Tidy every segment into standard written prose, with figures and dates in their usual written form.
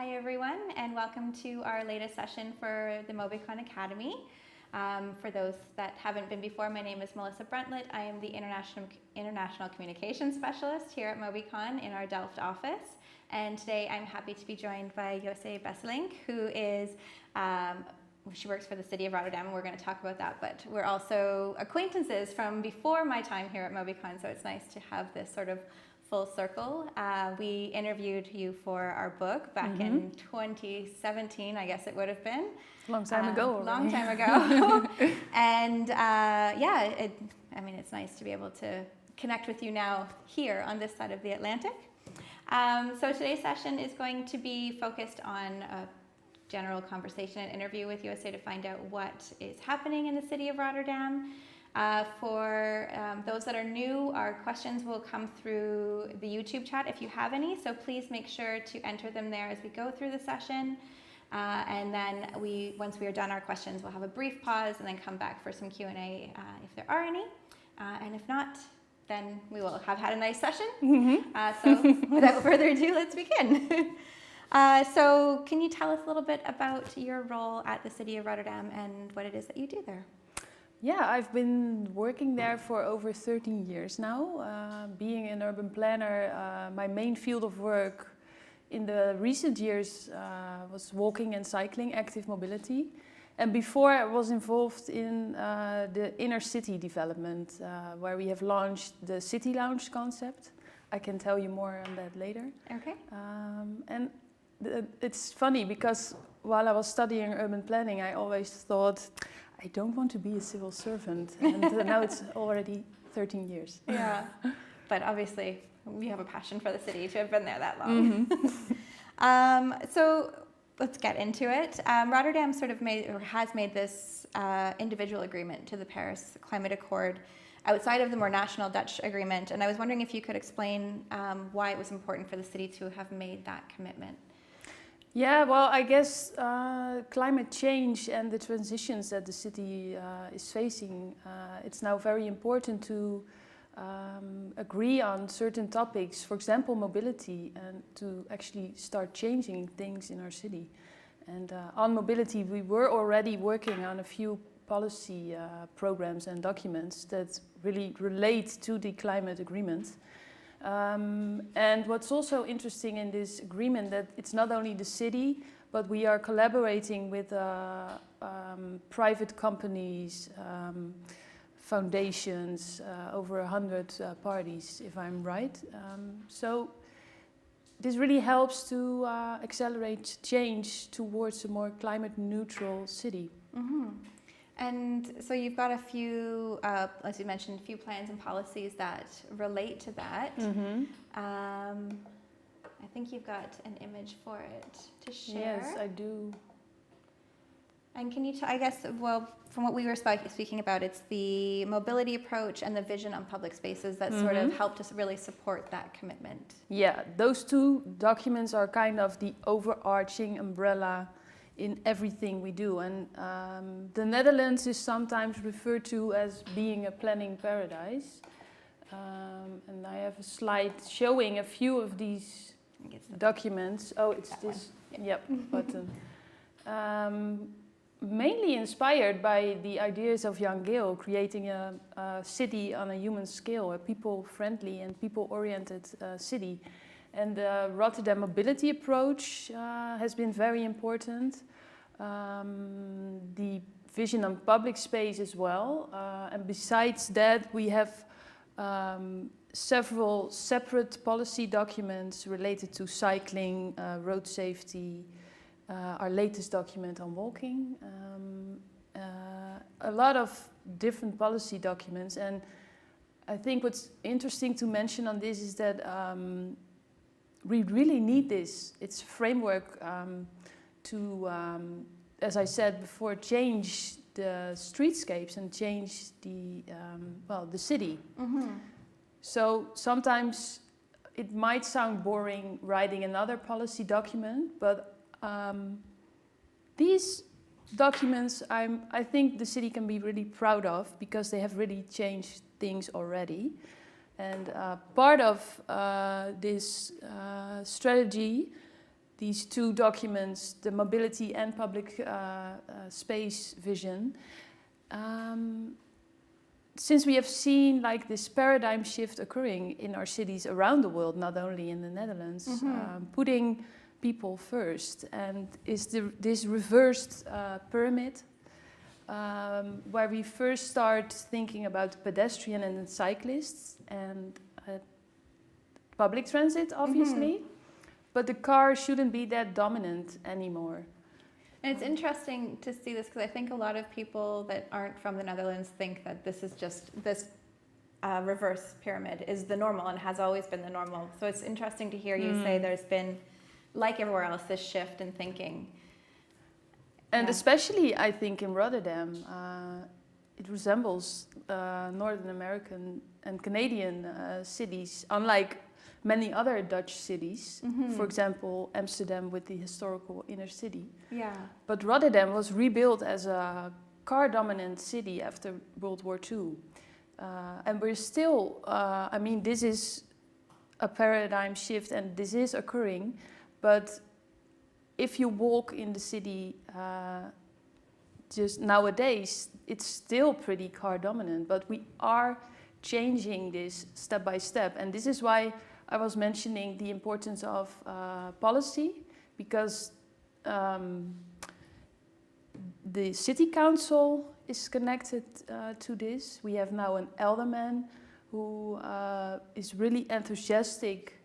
Hi everyone, and welcome to our latest session for the Mobycon Academy. For those that haven't been before, my name is Melissa Bruntlett. I am the International Communications Specialist here at Mobycon in our Delft office. And today I'm happy to be joined by José Besselink, who is, she works for the city of Rotterdam, and we're going to talk about that, but we're also acquaintances from before my time here at Mobycon, so it's nice to have this sort of full circle. We interviewed you for our book back in 2017, I guess it would have been. Long time ago. Long time ago. And it's nice to be able to connect with you now here on this side of the Atlantic. So today's session is going to be focused on a general conversation and interview with José to find out what is happening in the city of Rotterdam. For those that are new, our questions will come through the YouTube chat if you have any, so please make sure to enter them there as we go through the session. And then once we are done our questions, we'll have a brief pause and then come back for some Q&A if there are any. And if not, then we will have had a nice session. So without further ado, let's begin. So can you tell us a little bit about your role at the City of Rotterdam and what it is that you do there? Yeah, I've been working there for over 13 years now. Being an urban planner, my main field of work in the recent years was walking and cycling, active mobility. And before I was involved in the inner city development, where we have launched the City Lounge concept. I can tell you more on that later. Okay. And it's funny because while I was studying urban planning, I always thought, I don't want to be a civil servant, and now it's already 13 years. Yeah, but obviously we have a passion for the city to have been there that long. So let's get into it. Rotterdam sort of has made this individual agreement to the Paris Climate Accord outside of the more national Dutch agreement, and I was wondering if you could explain why it was important for the city to have made that commitment. Yeah, well, I guess climate change and the transitions that the city is facing, it's now very important to agree on certain topics, for example, mobility, and to actually start changing things in our city. And on mobility, we were already working on a few policy programs and documents that really relate to the climate agreement. And what's also interesting in this agreement that it's not only the city, but we are collaborating with private companies, foundations, over 100 parties, if I'm right. So this really helps to accelerate change towards a more climate neutral city. And so you've got a few, as you mentioned, a few plans and policies that relate to that. I think you've got an image for it to share. Yes, I do. And can you, I guess, well, from what we were speaking about, it's the mobility approach and the vision on public spaces that sort of helped us really support that commitment. Yeah, those two documents are kind of the overarching umbrella in everything we do, and the Netherlands is sometimes referred to as being a planning paradise, and I have a slide showing a few of these documents. Oh, it's this button. Mainly inspired by the ideas of Jan Gehl, creating a city on a human scale, a people-friendly and people-oriented city. And the Rotterdam mobility approach has been very important. The vision on public space as well. And besides that, we have several separate policy documents related to cycling, road safety, our latest document on walking. A lot of different policy documents. And I think what's interesting to mention on this is that we really need this. It's a framework to, as I said before, change the streetscapes and change the city. So sometimes it might sound boring writing another policy document, but these documents I think the city can be really proud of because they have really changed things already. And part of this strategy these two documents, the mobility and public space vision, since we have seen like this paradigm shift occurring in our cities around the world, not only in the Netherlands, putting people first, and is this reversed pyramid, where we first start thinking about pedestrian and cyclists and public transit, obviously, but the car shouldn't be that dominant anymore. And it's interesting to see this because I think a lot of people that aren't from the Netherlands think that this is just this reverse pyramid is the normal and has always been the normal. So it's interesting to hear you say there's been, like everywhere else, this shift in thinking. And especially, I think, in Rotterdam, it resembles Northern American and Canadian cities, unlike many other Dutch cities. For example, Amsterdam with the historical inner city. Yeah. But Rotterdam was rebuilt as a car-dominant city after World War II. And we're still, I mean, this is a paradigm shift and this is occurring, but if you walk in the city just nowadays, it's still pretty car dominant, but we are changing this step by step. And this is why I was mentioning the importance of policy, because the city council is connected to this. We have now an alderman who is really enthusiastic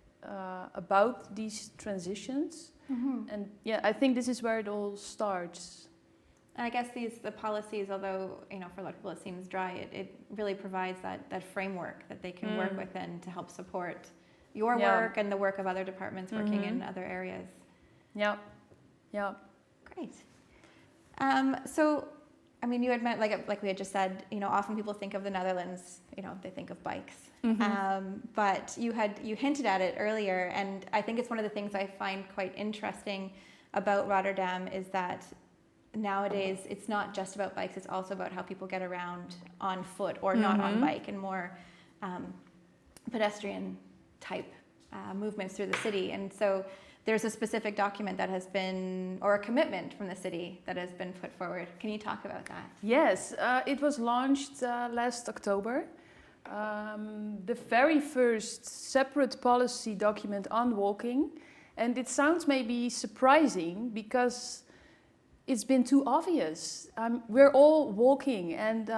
about these transitions. And yeah, I think this is where it all starts. And I guess the policies, although for a lot of people it seems dry, it really provides that framework that they can work within to help support your work and the work of other departments working in other areas. Yeah, yeah. Great. So, I mean, you had meant, like we had just said, often people think of the Netherlands, they think of bikes. But you hinted at it earlier, and I think it's one of the things I find quite interesting about Rotterdam is that nowadays it's not just about bikes, it's also about how people get around on foot or not on bike, and more pedestrian type movements through the city. And so there's a specific document that has been, or a commitment from the city that has been put forward. Can you talk about that? Yes, it was launched last October. The very first separate policy document on walking. And it sounds maybe surprising because it's been too obvious. We're all walking, and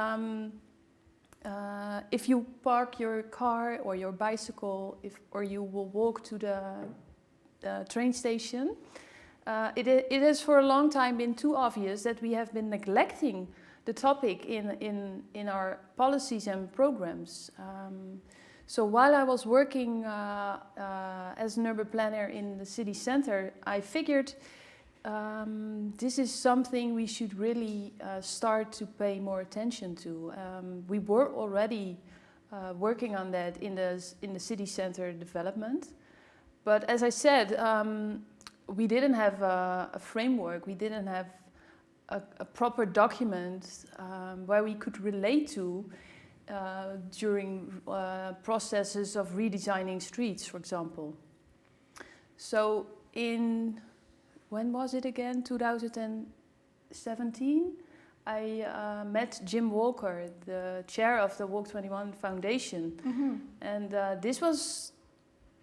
if you park your car or your bicycle, or you will walk to the train station, it has for a long time been too obvious that we have been neglecting the topic in our policies and programs. So while I was working as an urban planner in the city center, I figured this is something we should really start to pay more attention to. We were already working on that in the city center development. But as I said, we didn't have a framework, we didn't have a proper document where we could relate to during processes of redesigning streets, for example. So when was it again? 2017? I met Jim Walker, the chair of the Walk 21 Foundation. And this was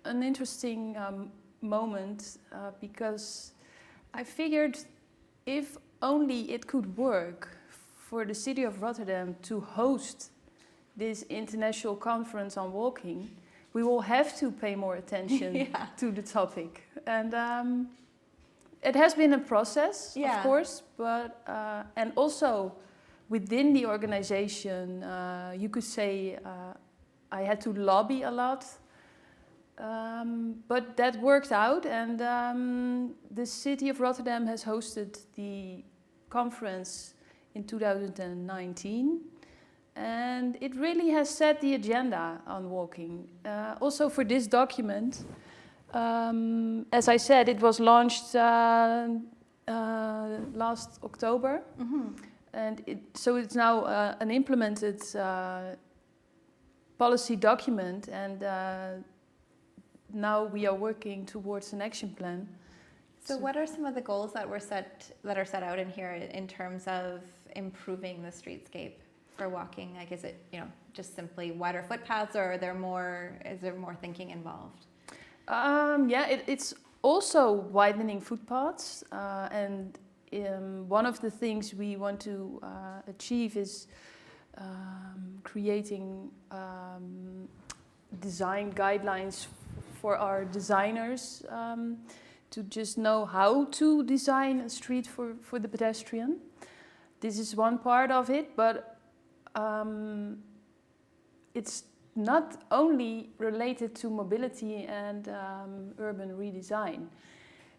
an interesting moment because I figured if only it could work for the city of Rotterdam to host this international conference on walking, we will have to pay more attention to the topic. And it has been a process, of course, but and also within the organization, you could say I had to lobby a lot. But that worked out, and the city of Rotterdam has hosted the conference in 2019, and it really has set the agenda on walking. Also for this document, as I said, it was launched last October, and so it's now an implemented policy document, and now we are working towards an action plan. So what are some of the goals that are set out in here in terms of improving the streetscape for walking? Like, is it, just simply wider footpaths, or is there more thinking involved? It's also widening footpaths, and one of the things we want to achieve is creating design guidelines for our designers to just know how to design a street for the pedestrian. This is one part of it, but it's not only related to mobility and urban redesign.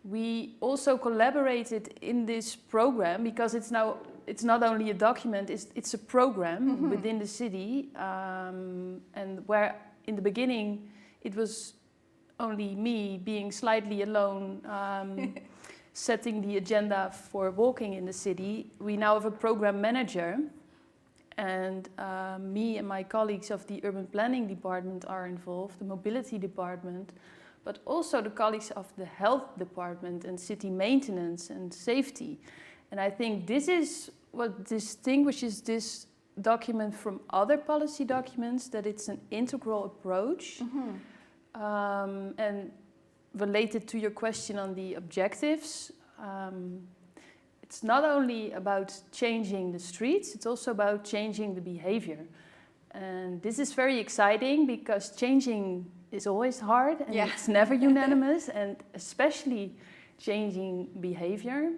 We also collaborated in this program because it's not only a document, it's a program within the city, and where in the beginning it was only me being slightly alone, setting the agenda for walking in the city. We now have a program manager, and me and my colleagues of the urban planning department are involved, the mobility department, but also the colleagues of the health department and city maintenance and safety. And I think this is what distinguishes this document from other policy documents, that it's an integral approach. And related to your question on the objectives, it's not only about changing the streets, it's also about changing the behavior. And this is very exciting because changing is always hard and it's never unanimous, and especially changing behavior.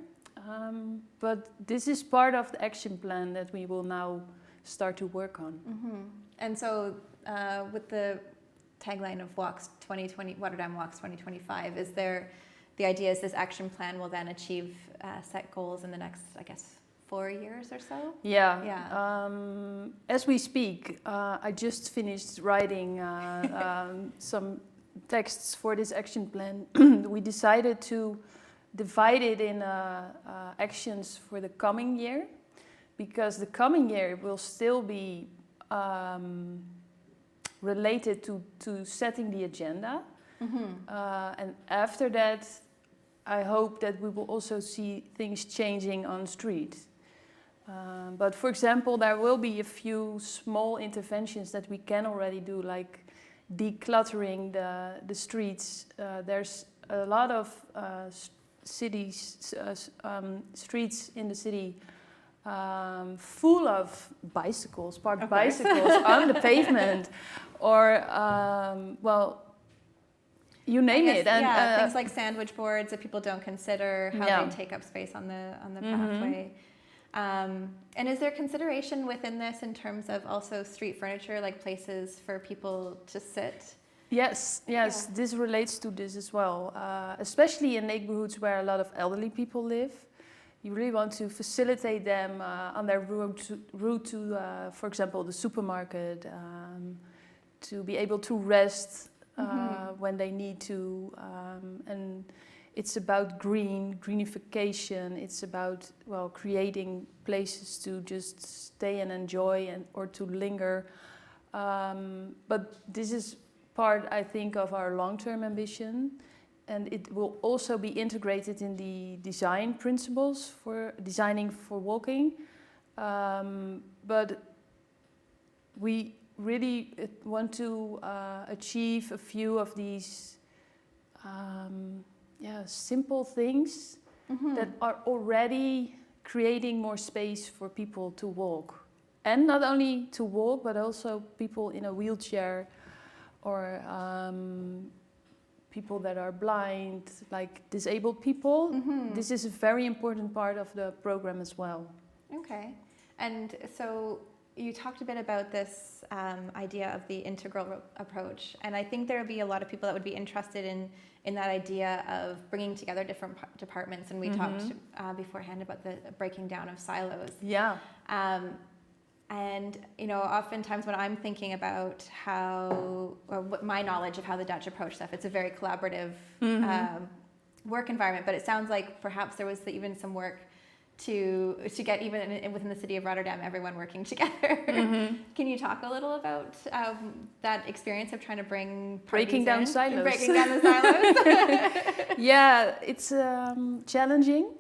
But this is part of the action plan that we will now start to work on. And so with the tagline of Rotterdam Walks 2025, is there the idea is this action plan will then achieve set goals in the next, 4 years or so? As we speak, I just finished writing some texts for this action plan. We decided to divide it in actions for the coming year, because the coming year will still be related to setting the agenda. And after that, I hope that we will also see things changing on street. But for example, there will be a few small interventions that we can already do, like decluttering the streets. There's a lot of streets in the city full of bicycles, parked bicycles on the pavement, or you name it. And things like sandwich boards that people don't consider how they take up space on the pathway. And is there consideration within this in terms of also street furniture, like places for people to sit? Yes, this relates to this as well, especially in neighborhoods where a lot of elderly people live. You really want to facilitate them on their route to for example, the supermarket, to be able to rest when they need to. And it's about greenification. It's about, creating places to just stay and enjoy or to linger. But this is part, I think, of our long-term ambition. And it will also be integrated in the design principles for designing for walking. But we really want to achieve a few of these simple things that are already creating more space for people to walk. And not only to walk, but also people in a wheelchair, or people that are blind, like disabled people. This is a very important part of the program as well. Okay. And so you talked a bit about this idea of the integral approach, and I think there would be a lot of people that would be interested in that idea of bringing together different departments, and we talked beforehand about the breaking down of silos. And oftentimes when I'm thinking about my knowledge of how the Dutch approach stuff, it's a very collaborative work environment. But it sounds like perhaps there was even some work to get even within the city of Rotterdam, everyone working together. Can you talk a little about that experience of trying to breaking down silos? Breaking down the silos. Yeah, it's challenging,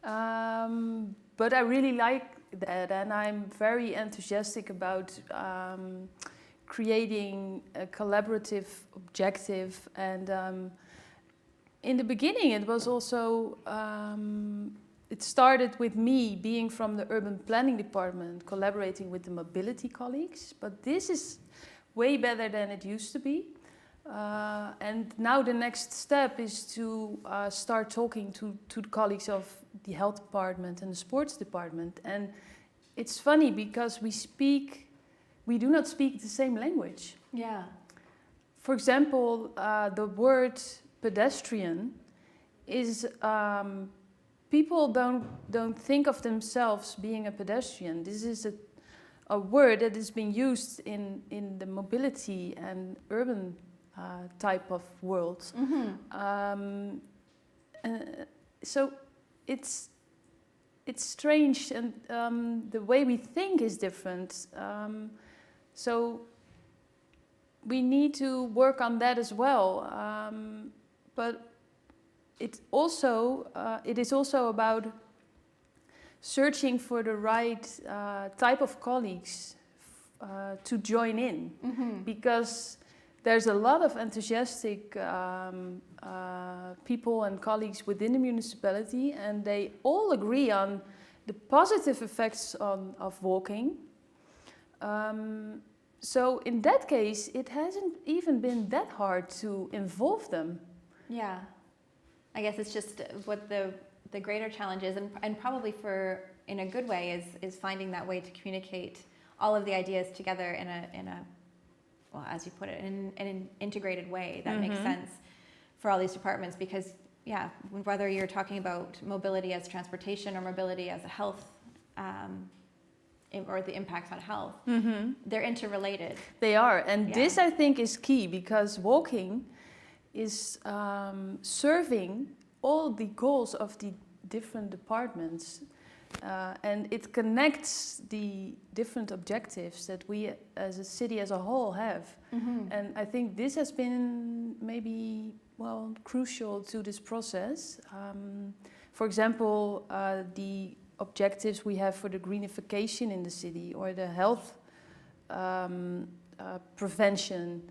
but I really like that, and I'm very enthusiastic about creating a collaborative objective. And in the beginning, it was also it started with me being from the urban planning department, collaborating with the mobility colleagues. But this is way better than it used to be. And now the next step is to start talking to the colleagues of the health department and the sports department. And it's funny because we do not speak the same language. Yeah. For example, the word pedestrian is, people don't think of themselves being a pedestrian. This is a word that is being used in the mobility and urban type of world. So it's strange, and the way we think is different. So we need to work on that as well. But it is also about searching for the right type of colleagues to join in, because there's a lot of enthusiastic people and colleagues within the municipality, and they all agree on the positive effects of walking. So in that case, it hasn't even been that hard to involve them. Yeah. I guess it's just what the greater challenge is, and probably in a good way is finding that way to communicate all of the ideas together in a well, as you put it, in an integrated way that makes sense for all these departments. Because yeah, whether you're talking about mobility as transportation or mobility as a health, or the impacts on health, they're interrelated. They are, and this I think is key, because walking is serving all the goals of the different departments, and it connects the different objectives that we as a city as a whole have. And I think this has been maybe, well, crucial to this process. For example, the objectives we have for the greenification in the city, or the health prevention,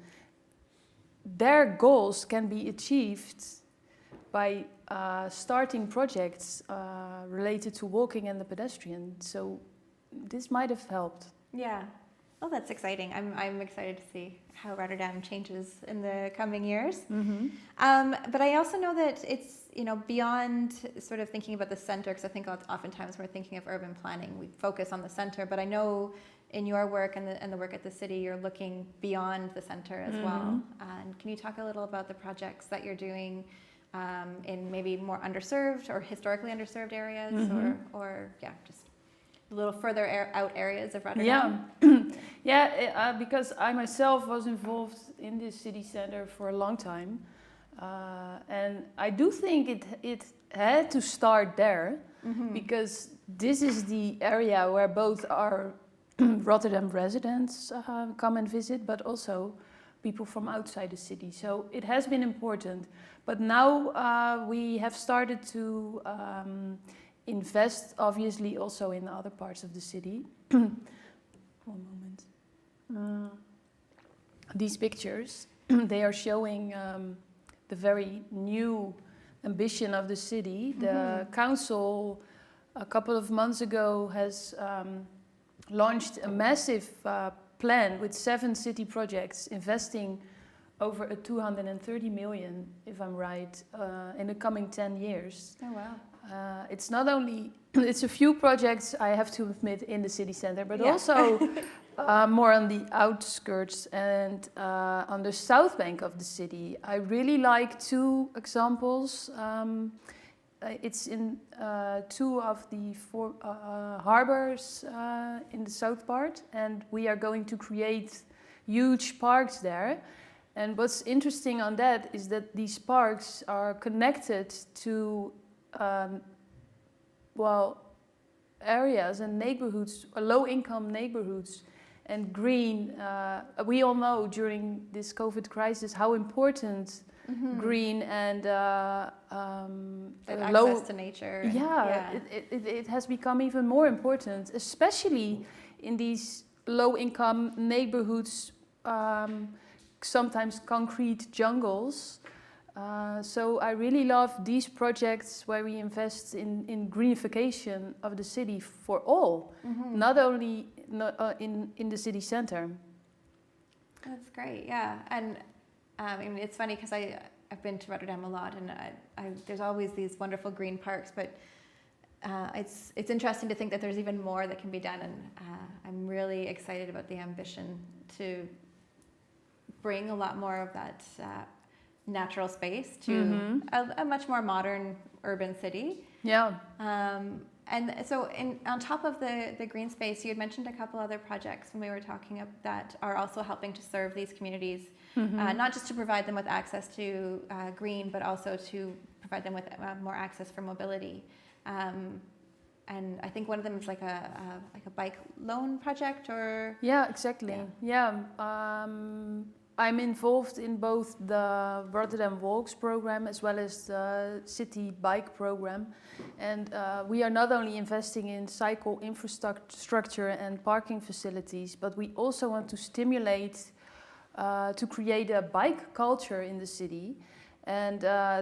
their goals can be achieved by starting projects related to walking and the pedestrian. So this might have helped. Yeah. Well, that's exciting. I'm excited to see how Rotterdam changes in the coming years. But I also know that it's, beyond sort of thinking about the center, because I think oftentimes when we're thinking of urban planning, we focus on the center. But I know in your work and the work at the city, you're looking beyond the center as well. And can you talk a little about the projects that you're doing in maybe more underserved or historically underserved areas, or just a little further out areas of Rotterdam? Because I myself was involved in this city center for a long time, and I do think it had to start there, because this is the area where both our Rotterdam residents come and visit, but also people from outside the city. So it has been important. But now we have started to invest, obviously, also in other parts of the city. One moment. These pictures, they are showing the very new ambition of the city. The council, a couple of months ago, has launched a massive plan with 7 city projects, investing over 230 million, if I'm right, in the coming 10 years. Oh, wow. It's not only, it's a few projects, I have to admit, in the city center, but also more on the outskirts and on the south bank of the city. I really like 2 examples. It's in 2 of the 4 harbors in the south part, and we are going to create huge parks there. And what's interesting on that is that these parks are connected to, areas and neighborhoods, low-income neighborhoods, and green. We all know during this COVID crisis how important green and access to nature. It has become even more important, especially in these low-income neighborhoods, sometimes concrete jungles. So I really love these projects where we invest in greenification of the city for all, not only in the city center. That's great, yeah. And I mean, it's funny because I've been to Rotterdam a lot, and there's always these wonderful green parks, but it's interesting to think that there's even more that can be done, and I'm really excited about the ambition to bring a lot more of that natural space to a much more modern urban city. Yeah. And so on top of the green space, you had mentioned a couple other projects when we were talking that are also helping to serve these communities, not just to provide them with access to green, but also to provide them with more access for mobility. And I think one of them is like a bike loan project, or... Yeah, exactly. Yeah. I'm involved in both the Rotterdam Walks program as well as the City Bike program. And we are not only investing in cycle infrastructure and parking facilities, but we also want to stimulate to create a bike culture in the city. And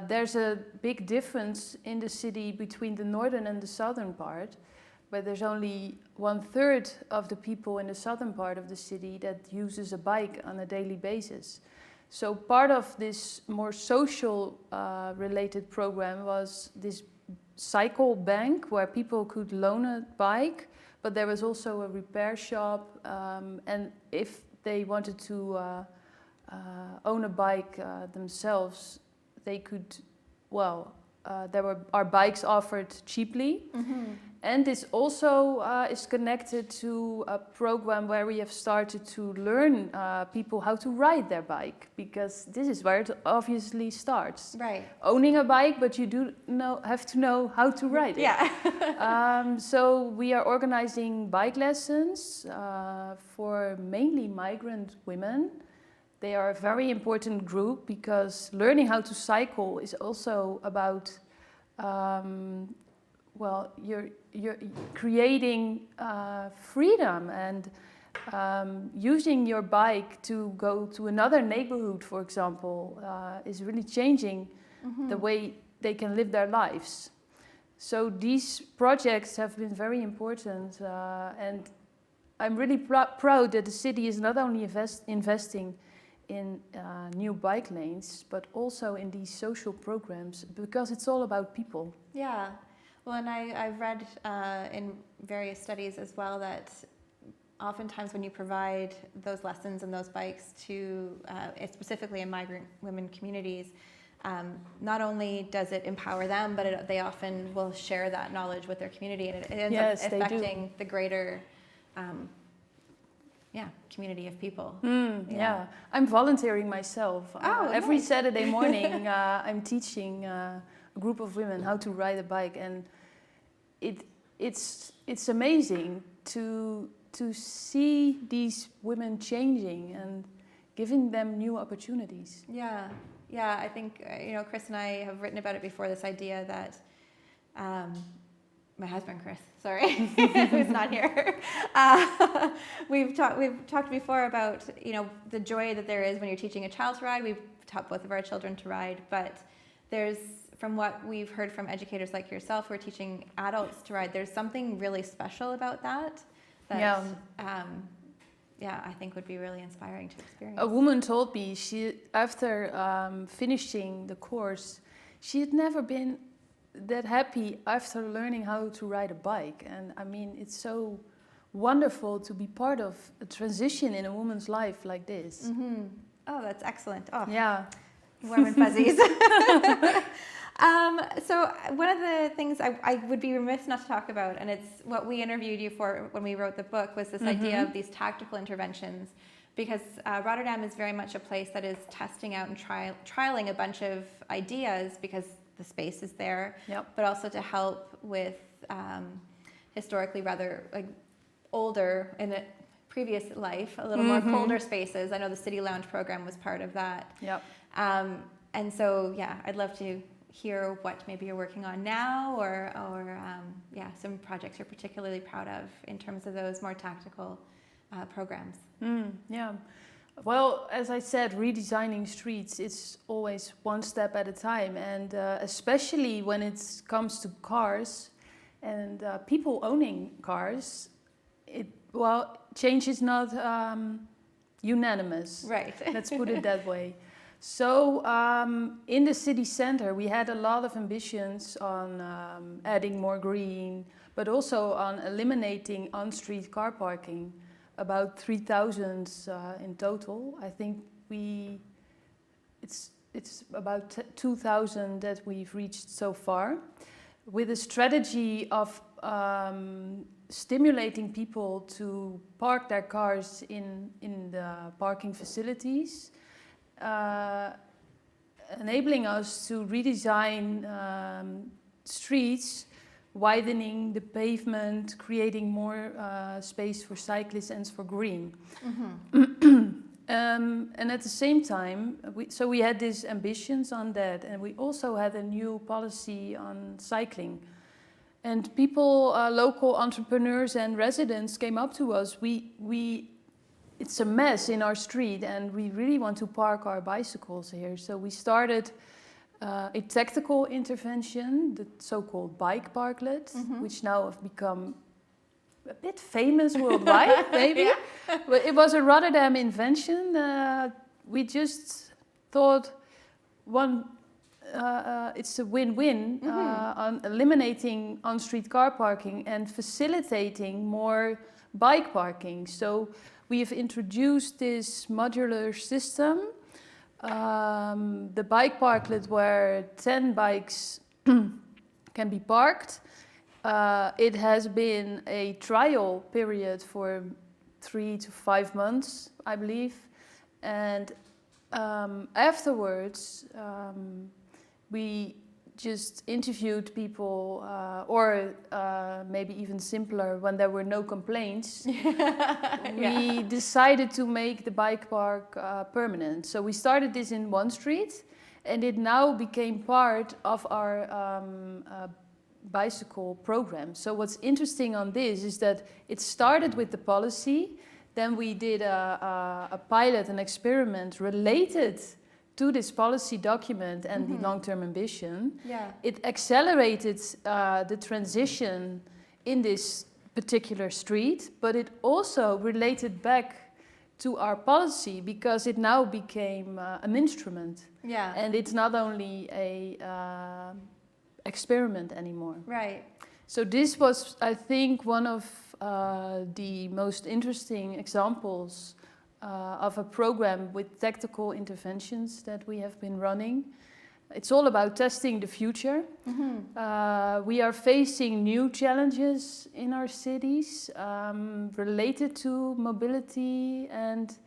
there's a big difference in the city between the northern and the southern part, but there's only 1/3 of the people in the southern part of the city that uses a bike on a daily basis. So part of this more social related program was this cycle bank where people could loan a bike, but there was also a repair shop, and if they wanted to own a bike themselves, they could, our bikes offered cheaply. And this also is connected to a program where we have started to learn people how to ride their bike, because this is where it obviously starts. Right. Owning a bike, but you have to know how to ride it. Yeah. So we are organizing bike lessons for mainly migrant women. They are a very important group because learning how to cycle is also about you're creating freedom and using your bike to go to another neighborhood, for example, is really changing the way they can live their lives. So these projects have been very important, and I'm really proud that the city is not only investing in new bike lanes, but also in these social programs, because it's all about people. Yeah. Well, and I've read in various studies as well that oftentimes when you provide those lessons and those bikes to, specifically in migrant women communities, not only does it empower them, but they often will share that knowledge with their community, and it ends up affecting the greater community of people. Yeah, I'm volunteering myself. Every nice. Saturday morning I'm teaching a group of women how to ride a bike, and it's amazing to see these women changing and giving them new opportunities. Yeah, I think Chris and I have written about it before, this idea that my husband Chris, sorry, who's not here. We've talked before about the joy that there is when you're teaching a child to ride. We've taught both of our children to ride, but there's, from what we've heard from educators like yourself who are teaching adults to ride, there's something really special about that I think would be really inspiring to experience. A woman told me after finishing the course, she had never been that happy after learning how to ride a bike. And I mean, it's so wonderful to be part of a transition in a woman's life like this. Oh, that's excellent. Oh, yeah. Warm and fuzzies. So one of the things I would be remiss not to talk about, and it's what we interviewed you for when we wrote the book, was this idea of these tactical interventions, because Rotterdam is very much a place that is testing out and trialing a bunch of ideas, because the space is there, but also to help with historically rather like older in a previous life, a little more colder spaces. I know the City Lounge program was part of that. Yep. And so, yeah, I'd love to hear what maybe you're working on now, or some projects you're particularly proud of in terms of those more tactical programs. Yeah. Well, as I said, redesigning streets, it's always one step at a time. And especially when it comes to cars and people owning cars, change is not unanimous. Right. Let's put it that way. So in the city center, we had a lot of ambitions on adding more green, but also on eliminating on-street car parking. About 3,000 in total. I think it's about 2,000 that we've reached so far, with a strategy of stimulating people to park their cars in the parking facilities, enabling us to redesign streets, widening the pavement, creating more space for cyclists and for green. And at the same time, we had these ambitions on that, and we also had a new policy on cycling. And people, local entrepreneurs and residents came up to us. It's a mess in our street, and we really want to park our bicycles here. So we started a tactical intervention, the so-called bike parklet, which now have become a bit famous worldwide, maybe. Yeah. But it was a Rotterdam invention. We just thought it's a win-win on eliminating on-street car parking and facilitating more bike parking. So we have introduced this modular system. The bike parklet where 10 bikes can be parked. It has been a trial period for 3 to 5 months, I believe. And afterwards, we just interviewed people, or maybe even simpler, when there were no complaints. We decided to make the bike park permanent. So we started this in one street, and it now became part of our bicycle program. So what's interesting on this is that it started with the policy, then we did a pilot, an experiment related to this policy document and the long-term ambition. Yeah. It accelerated the transition in this particular street, but it also related back to our policy because it now became an instrument. Yeah. And it's not only a experiment anymore. Right. So this was, I think, one of the most interesting examples of a program with tactical interventions that we have been running. It's all about testing the future. We are facing new challenges in our cities related to mobility and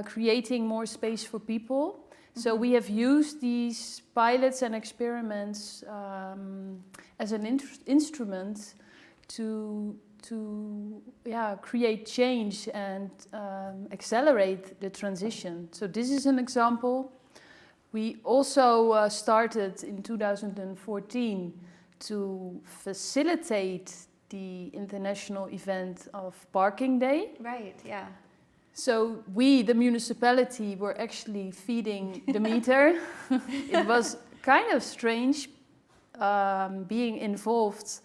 creating more space for people. So we have used these pilots and experiments as an instrument to create change and accelerate the transition. So this is an example. We also started in 2014 to facilitate the international event of Parking Day. Right, yeah. So we, the municipality, were actually feeding the meter. It was kind of strange being involved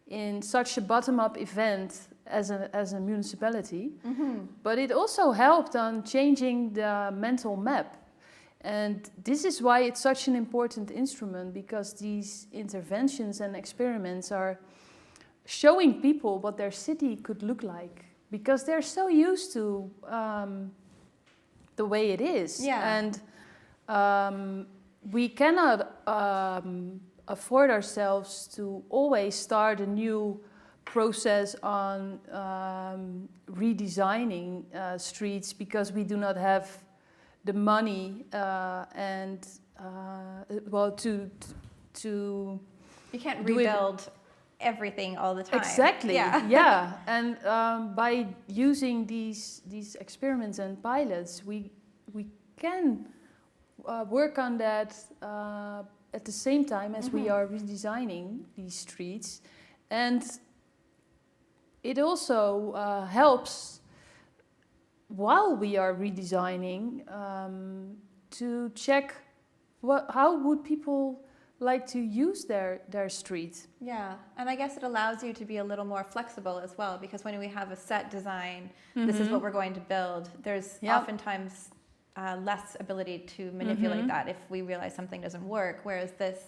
in such a bottom-up event as a municipality. But it also helped on changing the mental map. And this is why it's such an important instrument, because these interventions and experiments are showing people what their city could look like, because they're so used to the way it is. Yeah. And we cannot afford ourselves to always start a new process on redesigning streets because we do not have the money to you can't do rebuild everything all the time. Exactly. Yeah. Yeah. And by using these experiments and pilots, we can work on that at the same time as we are redesigning these streets, and it also helps while we are redesigning to check how would people like to use their street. Yeah, and I guess it allows you to be a little more flexible as well, because when we have a set design, this is what we're going to build, there's oftentimes less ability to manipulate that if we realize something doesn't work, whereas this,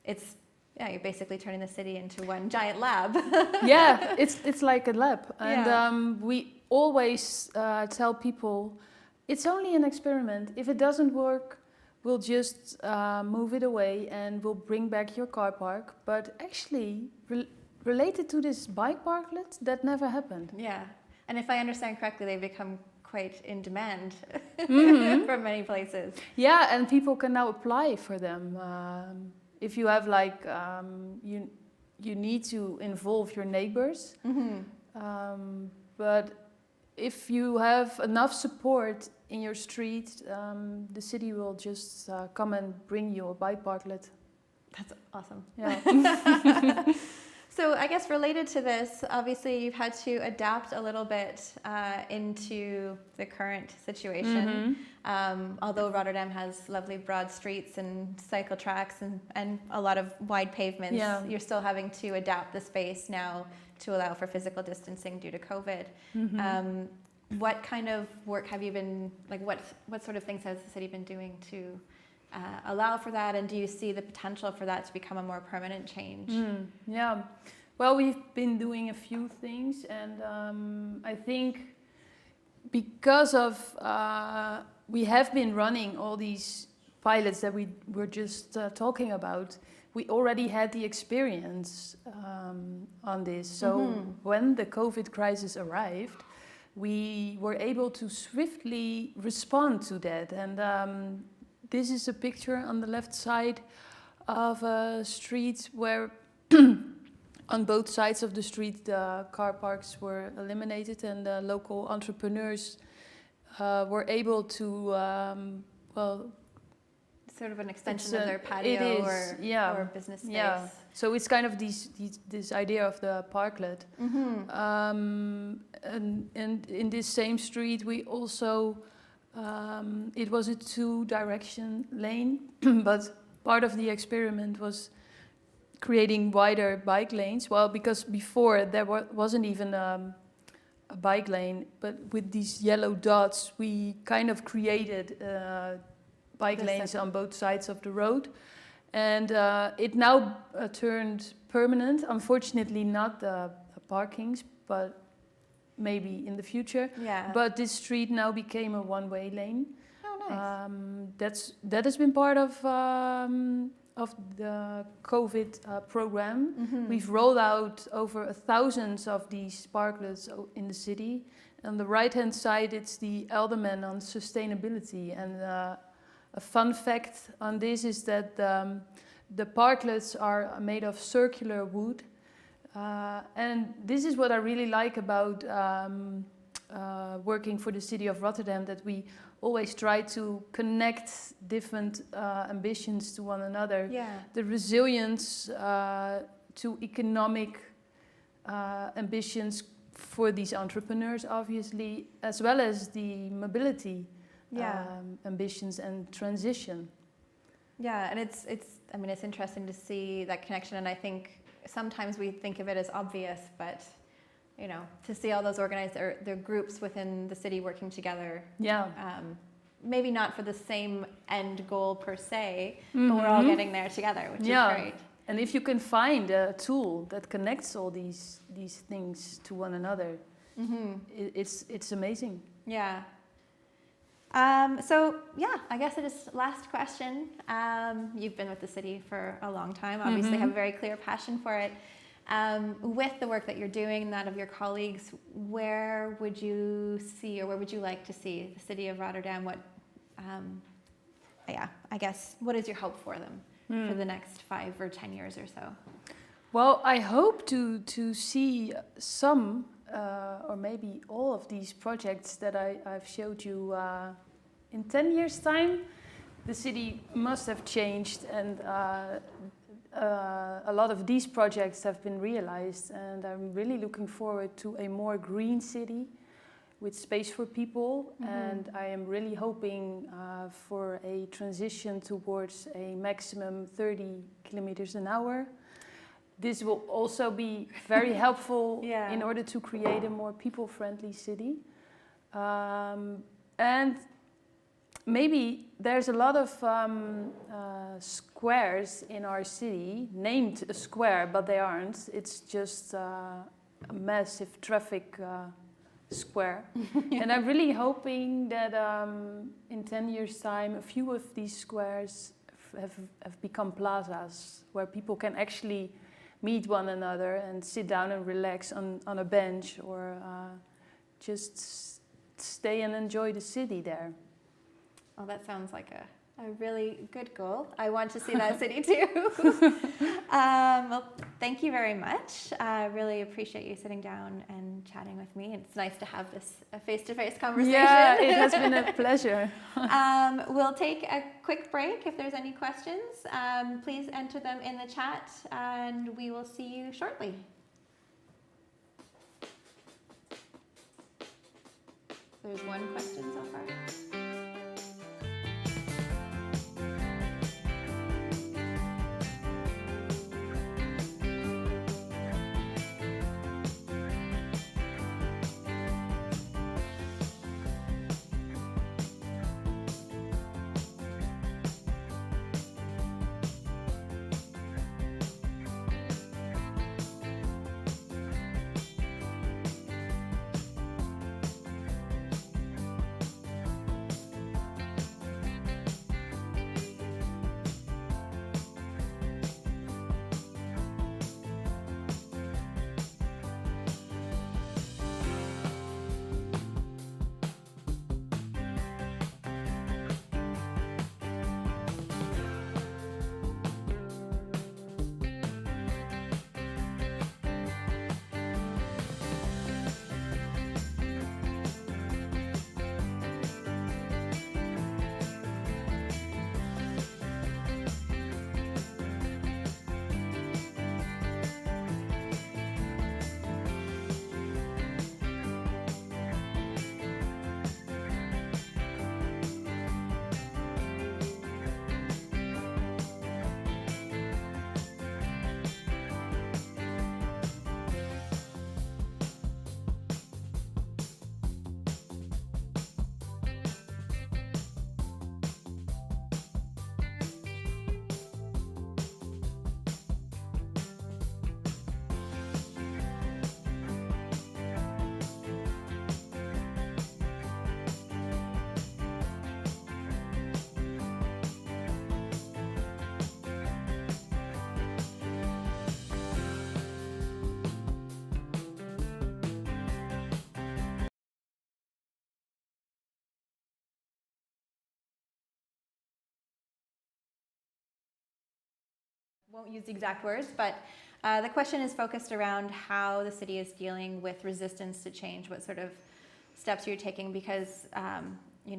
you're basically turning the city into one giant lab. Yeah, it's like a lab. And we always tell people, it's only an experiment. If it doesn't work, we'll just move it away and we'll bring back your car park. But actually, related to this bike parklet, that never happened. Yeah, and if I understand correctly, they've become quite in demand from many places. Yeah, and people can now apply for them. If you have like, you need to involve your neighbors. But if you have enough support in your street, the city will just come and bring you a bike parklet. That's awesome. Yeah. So I guess related to this, obviously you've had to adapt a little bit into the current situation. Although Rotterdam has lovely broad streets and cycle tracks and a lot of wide pavements, you're still having to adapt the space now to allow for physical distancing due to COVID. What kind of work have you been, like what sort of things has the city been doing to allow for that, and do you see the potential for that to become a more permanent change? Yeah, well, we've been doing a few things, and I think because of we have been running all these pilots that we were just talking about, we already had the experience on this. So when the COVID crisis arrived, we were able to swiftly respond to that. And this is a picture on the left side of a street where on both sides of the street the car parks were eliminated, and the local entrepreneurs were able to, sort of an extension of their patio or business space. Yeah. So it's kind of this idea of the parklet. And in this same street we also, it was a 2-direction lane, but part of the experiment was creating wider bike lanes. Well, because before there wasn't even a bike lane, but with these yellow dots we kind of created bike lanes on both sides of the road. And it now turned permanent. Unfortunately not the parkings, but maybe in the future. Yeah. But this street now became a one-way lane. Oh, nice. That has been part of the COVID program. We've rolled out over 1,000 of these parklets in the city. On the right-hand side, it's the Elderman on sustainability. And a fun fact on this is that the parklets are made of circular wood. And this is what I really like about working for the city of Rotterdam, that we always try to connect different ambitions to one another. Yeah. The resilience to economic ambitions for these entrepreneurs, obviously, as well as the mobility ambitions and transition. Yeah, and it's interesting to see that connection, and I think sometimes we think of it as obvious, but to see all those organized, their groups within the city working together. Yeah. Maybe not for the same end goal per se, but we're all getting there together, which is great. And if you can find a tool that connects all these things to one another, it's amazing. Yeah. I guess it is last question. You've been with the city for a long time, obviously have a very clear passion for it. With the work that you're doing and that of your colleagues, where would you see, or where would you like to see the city of Rotterdam? What is your hope for them for the next 5 or 10 years or so? Well, I hope to see some or maybe all of these projects that I've showed you in 10 years' time. The city must have changed, and a lot of these projects have been realized, and I'm really looking forward to a more green city with space for people. And I am really hoping for a transition towards a maximum 30 kilometers an hour. This will also be very helpful in order to create a more people-friendly city. And maybe there's a lot of squares in our city named a square, but they aren't. It's just a massive traffic square. And I'm really hoping that in 10 years' time, a few of these squares have become plazas where people can actually meet one another and sit down and relax on a bench, or just stay and enjoy the city there. Well, that sounds like a really good goal. I want to see that city too. Well, thank you very much. I really appreciate you sitting down and chatting with me. It's nice to have this face-to-face conversation. Yeah, it has been a pleasure. We'll take a quick break. If there's any questions, please enter them in the chat, and we will see you shortly. There's one question so far. Won't use the exact words, but the question is focused around how the city is dealing with resistance to change, what sort of steps you're taking, because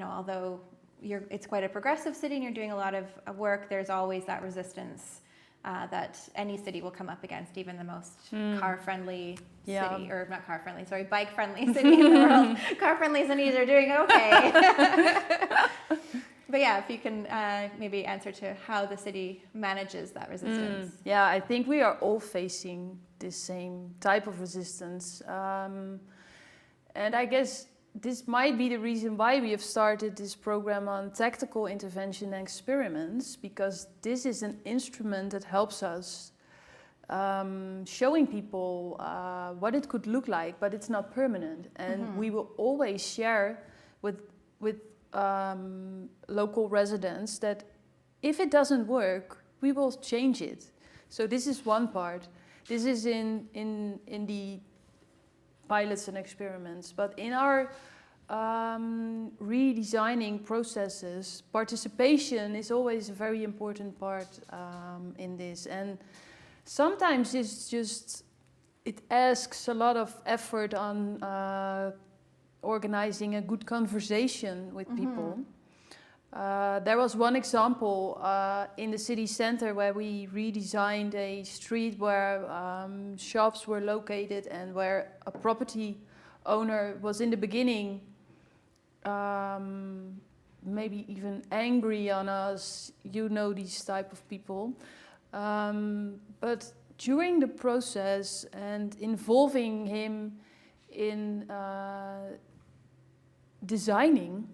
although it's quite a progressive city and you're doing a lot of work, there's always that resistance that any city will come up against, even the most car-friendly city, or not car-friendly, sorry, bike-friendly city in the world. Car-friendly cities are doing okay. But yeah, if you can maybe answer to how the city manages that resistance. Yeah, I think we are all facing this same type of resistance. And I guess this might be the reason why we have started this program on tactical intervention and experiments, because this is an instrument that helps us showing people what it could look like, but it's not permanent. And we will always share with local residents that if it doesn't work, we will change it. So this is one part. This is in the pilots and experiments. But in our redesigning processes, participation is always a very important part in this. And Sometimes it asks a lot of effort on organizing a good conversation with people. There was one example in the city center where we redesigned a street where shops were located and where a property owner was in the beginning maybe even angry on us, these type of people. But during the process and involving him in designing,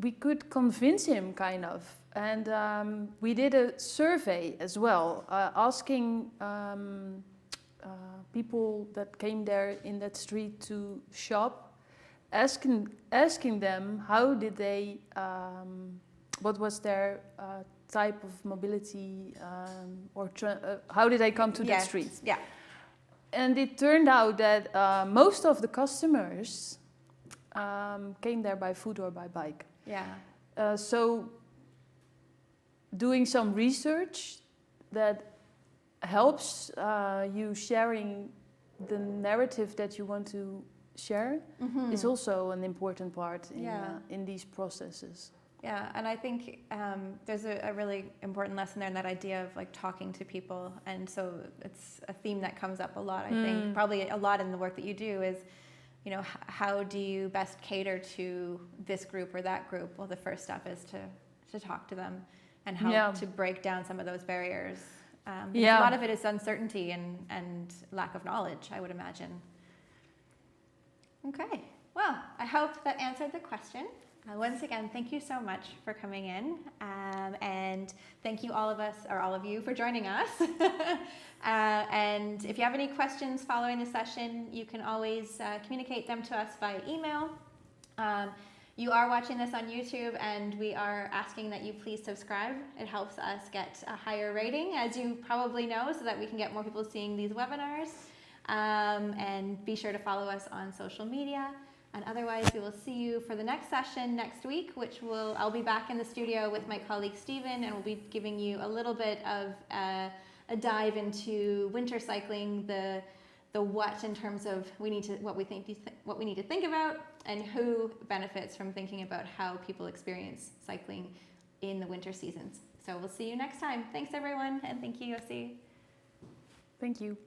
we could convince him kind of. And we did a survey as well, asking people that came there in that street to shop, asking them how did they, what was their type of mobility, or how did they come to that street? Yeah. And it turned out that most of the customers came there by foot or by bike. Yeah. So doing some research that helps you sharing the narrative that you want to share is also an important part in these processes. Yeah, and I think there's a really important lesson there in that idea of like talking to people, and so it's a theme that comes up a lot. I think probably a lot in the work that you do is, how do you best cater to this group or that group? Well, the first step is to talk to them and how to break down some of those barriers. A lot of it is uncertainty and lack of knowledge, I would imagine. Okay, well, I hope that answered the question. Once again, thank you so much for coming in, and thank you all of you for joining us. And if you have any questions following the session, you can always communicate them to us via email. You are watching this on YouTube, and we are asking that you please subscribe. It helps us get a higher rating, as you probably know, so that we can get more people seeing these webinars. And be sure to follow us on social media. And otherwise, we will see you for the next session next week, I'll be back in the studio with my colleague Stephen, and we'll be giving you a little bit of a dive into winter cycling, the what in terms of what we need to think about, and who benefits from thinking about how people experience cycling in the winter seasons. So we'll see you next time. Thanks everyone, and thank you, Yossi. Thank you.